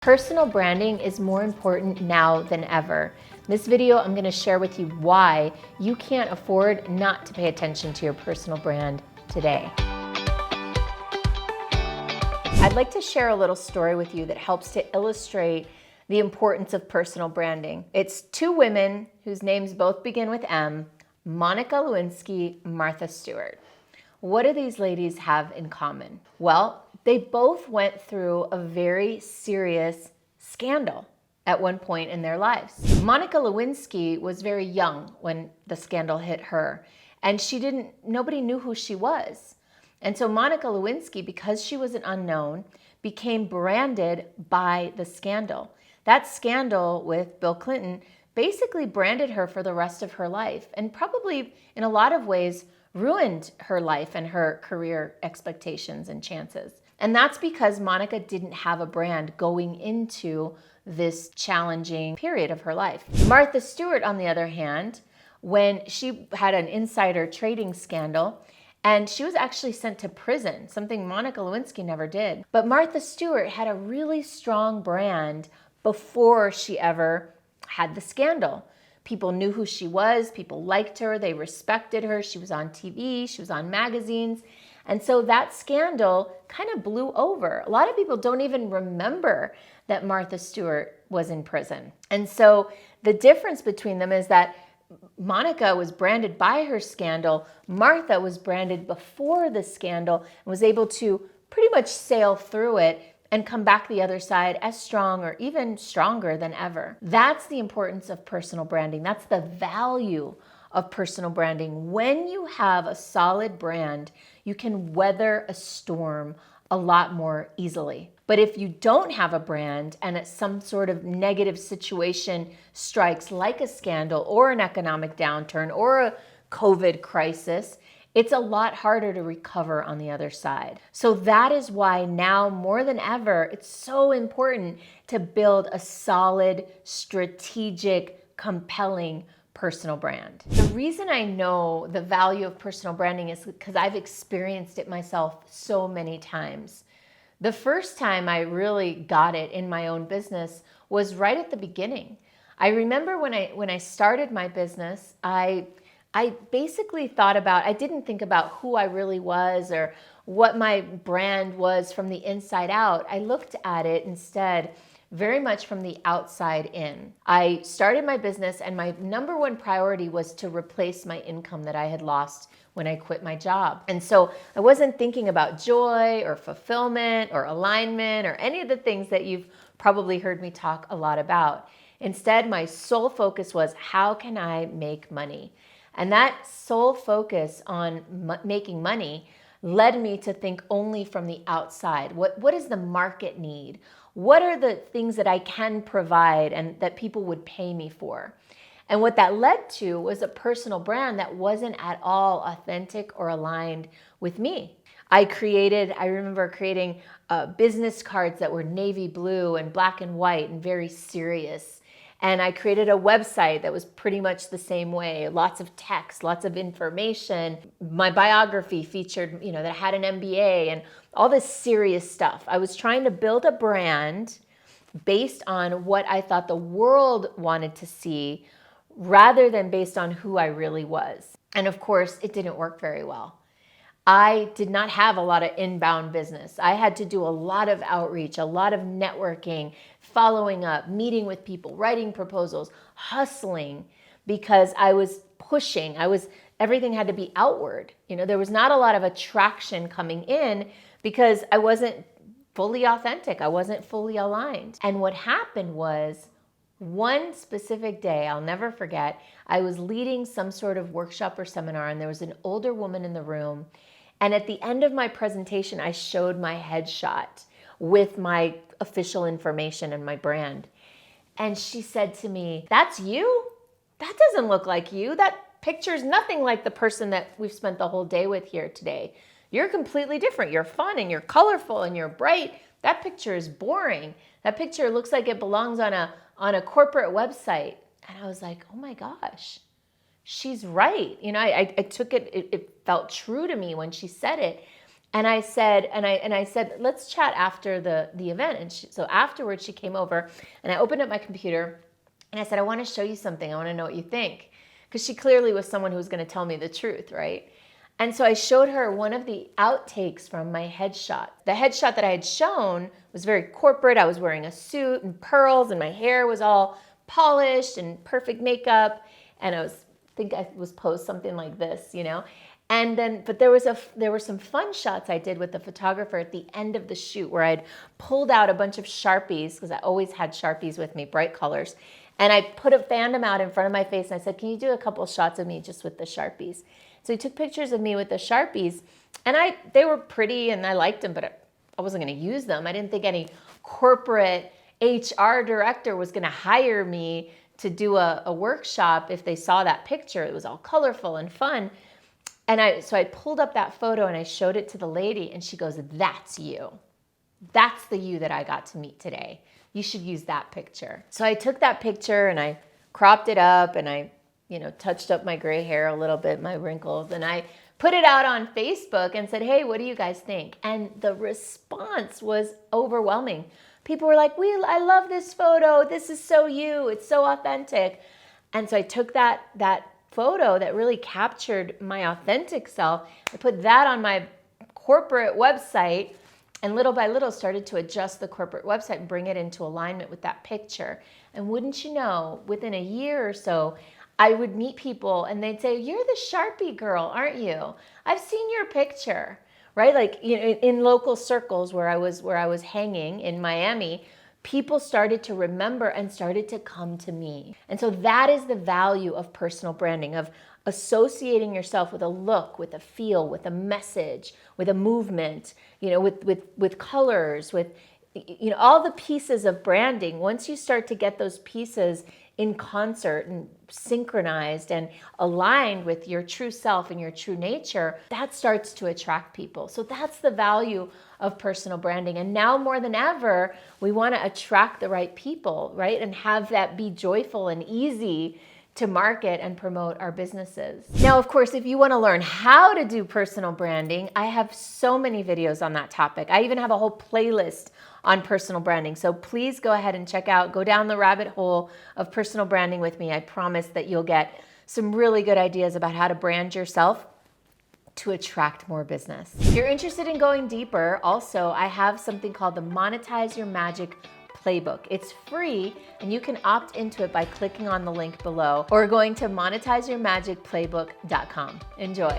Personal branding is more important now than ever. In this video, I'm going to share with you why you can't afford not to pay attention to your personal brand today. I'd like to share a little story with you that helps to illustrate the importance of personal branding. It's two women whose names both begin with M, Monica Lewinsky, Martha Stewart. What do these ladies have in common? Well, they both went through a very serious scandal at one point in their lives. Monica Lewinsky was very young when the scandal hit her, and nobody knew who she was. And so Monica Lewinsky, because she was an unknown, became branded by the scandal. That scandal with Bill Clinton basically branded her for the rest of her life, and probably in a lot of ways ruined her life and her career expectations and chances. And that's because Monica didn't have a brand going into this challenging period of her life. Martha Stewart, on the other hand, when she had an insider trading scandal, and she was actually sent to prison, something Monica Lewinsky never did. But Martha Stewart had a really strong brand before she ever had the scandal. People knew who she was, people liked her, they respected her, she was on TV, she was on magazines. And so that scandal kind of blew over. A lot of people don't even remember that Martha Stewart was in prison. And so the difference between them is that Monica was branded by her scandal, Martha was branded before the scandal and was able to pretty much sail through it and come back the other side as strong or even stronger than ever. That's the importance of personal branding. That's the value of personal branding. When you have a solid brand, you can weather a storm a lot more easily. But if you don't have a brand and some sort of negative situation strikes, like a scandal or an economic downturn or a COVID crisis, it's a lot harder to recover on the other side. So that is why now more than ever, it's so important to build a solid, strategic, compelling personal brand. The reason I know the value of personal branding is because I've experienced it myself so many times. The first time I really got it in my own business was right at the beginning. I remember when I started my business, I basically I didn't think about who I really was or what my brand was from the inside out. I looked at it instead very much from the outside in. I started my business and my number one priority was to replace my income that I had lost when I quit my job. And so I wasn't thinking about joy or fulfillment or alignment or any of the things that you've probably heard me talk a lot about. Instead, my sole focus was, how can I make money? And that sole focus on making money led me to think only from the outside. What does the market need? What are the things that I can provide and that people would pay me for? And what that led to was a personal brand that wasn't at all authentic or aligned with me. I remember creating business cards that were navy blue and black and white and very serious. And I created a website that was pretty much the same way. Lots of text, lots of information. My biography featured, that I had an MBA and all this serious stuff. I was trying to build a brand based on what I thought the world wanted to see rather than based on who I really was. And of course, it didn't work very well. I did not have a lot of inbound business. I had to do a lot of outreach, a lot of networking, following up, meeting with people, writing proposals, hustling, because I was pushing. Everything had to be outward. There was not a lot of attraction coming in because I wasn't fully authentic. I wasn't fully aligned. And what happened was, one specific day, I'll never forget, I was leading some sort of workshop or seminar, and there was an older woman in the room. And at the end of my presentation, I showed my headshot with my official information and my brand. And she said to me, "That's you? That doesn't look like you. That picture's nothing like the person that we've spent the whole day with here today. You're completely different. You're fun and you're colorful and you're bright. That picture is boring. That picture looks like it belongs on a corporate website." And I was like, oh my gosh, she's right. I took it felt true to me when she said it. And I said, let's chat after the event. And so afterwards she came over and I opened up my computer and I said, I want to show you something. I want to know what you think. Because she clearly was someone who was going to tell me the truth, right? And so I showed her one of the outtakes from my headshot. The headshot that I had shown was very corporate. I was wearing a suit and pearls and my hair was all polished and perfect makeup. And I think I was posed something like this, you know? And then, but there were some fun shots I did with the photographer at the end of the shoot where I'd pulled out a bunch of Sharpies, because I always had Sharpies with me, bright colors. And I fanned them out in front of my face and I said, can you do a couple shots of me just with the Sharpies? So he took pictures of me with the Sharpies and they were pretty and I liked them, but I wasn't going to use them. I didn't think any corporate HR director was going to hire me to do a workshop if they saw that picture. It was all colorful and fun. And so I pulled up that photo and I showed it to the lady and she goes, that's you. That's the you that I got to meet today. You should use that picture. So I took that picture and I cropped it up and I, touched up my gray hair a little bit, my wrinkles, and I put it out on Facebook and said, hey, what do you guys think? And the response was overwhelming. People were like, I love this photo. This is so you. It's so authentic. And so I took that photo that really captured my authentic self. I put that on my corporate website and little by little started to adjust the corporate website and bring it into alignment with that picture. And wouldn't you know, within a year or so, I would meet people and they'd say, you're the Sharpie girl, aren't you? I've seen your picture, right? Like in local circles where I was hanging in Miami, people started to remember and started to come to me. And so that is the value of personal branding, of associating yourself with a look, with a feel, with a message, with a movement, with colors, with all the pieces of branding. Once you start to get those pieces in concert and synchronized and aligned with your true self and your true nature, that starts to attract people. So that's the value of personal branding. And now more than ever, we want to attract the right people, right? And have that be joyful and easy to market and promote our businesses. Now, of course, if you want to learn how to do personal branding, I have so many videos on that topic. I even have a whole playlist on personal branding. So please go ahead and go down the rabbit hole of personal branding with me. I promise that you'll get some really good ideas about how to brand yourself to attract more business. If you're interested in going deeper, also, I have something called the Monetize Your Magic Playbook. It's free and you can opt into it by clicking on the link below or going to monetizeyourmagicplaybook.com. Enjoy.